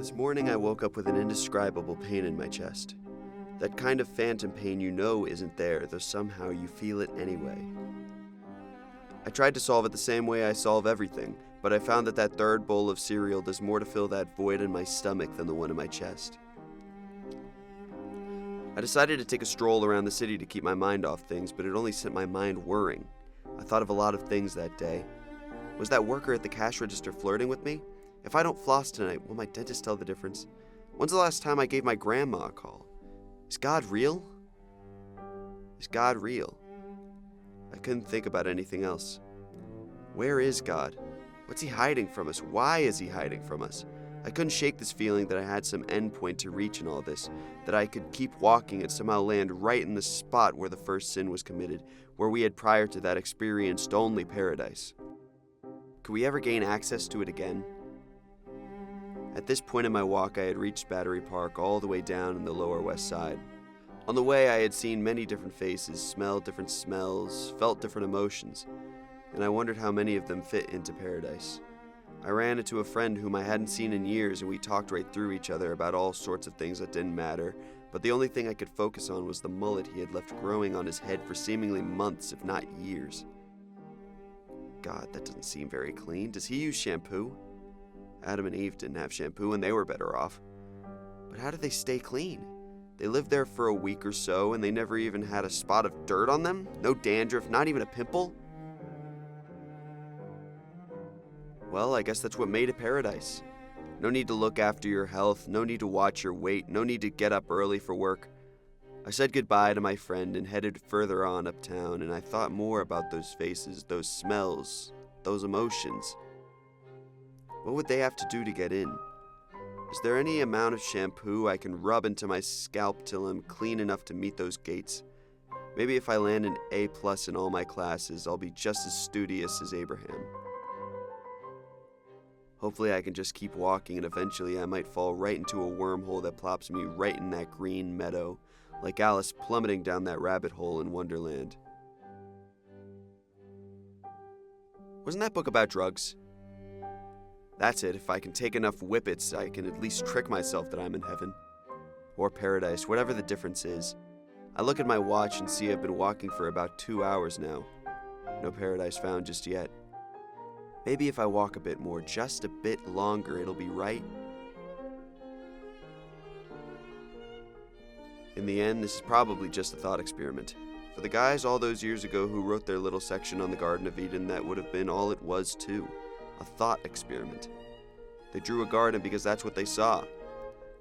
This morning I woke up with an indescribable pain in my chest. That kind of phantom pain you know isn't there, though somehow you feel it anyway. I tried to solve it the same way I solve everything, but I found that third bowl of cereal does more to fill that void in my stomach than the one in my chest. I decided to take a stroll around the city to keep my mind off things, but it only sent my mind whirring. I thought of a lot of things that day. Was that worker at the cash register flirting with me? If I don't floss tonight, will my dentist tell the difference? When's the last time I gave my grandma a call? Is God real? Is God real? I couldn't think about anything else. Where is God? What's he hiding from us? Why is he hiding from us? I couldn't shake this feeling that I had some endpoint to reach in all this, that I could keep walking and somehow land right in the spot where the first sin was committed, where we had prior to that experienced only paradise. Could we ever gain access to it again? At this point in my walk, I had reached Battery Park all the way down in the Lower West Side. On the way, I had seen many different faces, smelled different smells, felt different emotions, and I wondered how many of them fit into paradise. I ran into a friend whom I hadn't seen in years, and we talked right through each other about all sorts of things that didn't matter, but the only thing I could focus on was the mullet he had left growing on his head for seemingly months, if not years. God, that doesn't seem very clean. Does he use shampoo? Adam and Eve didn't have shampoo, and they were better off. But how did they stay clean? They lived there for a week or so, and they never even had a spot of dirt on them? No dandruff, not even a pimple? Well, I guess that's what made it paradise. No need to look after your health, no need to watch your weight, no need to get up early for work. I said goodbye to my friend and headed further on uptown, and I thought more about those faces, those smells, those emotions. What would they have to do to get in? Is there any amount of shampoo I can rub into my scalp till I'm clean enough to meet those gates? Maybe if I land an A+ in all my classes, I'll be just as studious as Abraham. Hopefully I can just keep walking, and eventually I might fall right into a wormhole that plops me right in that green meadow, like Alice plummeting down that rabbit hole in Wonderland. Wasn't that book about drugs? That's it. If I can take enough whippets, I can at least trick myself that I'm in heaven. Or paradise, whatever the difference is. I look at my watch and see I've been walking for about 2 hours now. No paradise found just yet. Maybe if I walk a bit more, just a bit longer, it'll be right. In the end, this is probably just a thought experiment. For the guys all those years ago who wrote their little section on the Garden of Eden, that would have been all it was too. A thought experiment. They drew a garden because that's what they saw.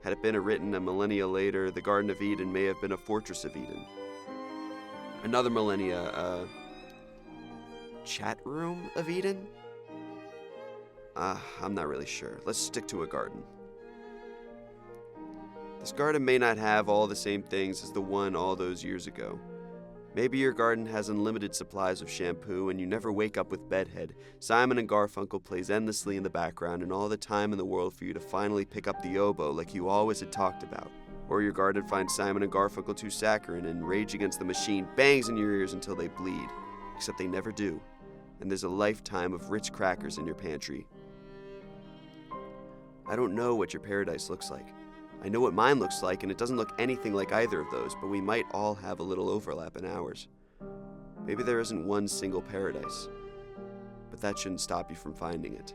Had it been written a millennia later, the Garden of Eden may have been a Fortress of Eden. Another millennia, chat room of Eden? I'm not really sure. Let's stick to a garden. This garden may not have all the same things as the one all those years ago. Maybe your garden has unlimited supplies of shampoo and you never wake up with bedhead. Simon and Garfunkel plays endlessly in the background and all the time in the world for you to finally pick up the oboe like you always had talked about. Or your garden finds Simon and Garfunkel too saccharine and Rage Against the Machine bangs in your ears until they bleed. Except they never do. And there's a lifetime of Ritz crackers in your pantry. I don't know what your paradise looks like. I know what mine looks like, and it doesn't look anything like either of those, but we might all have a little overlap in ours. Maybe there isn't one single paradise, but that shouldn't stop you from finding it.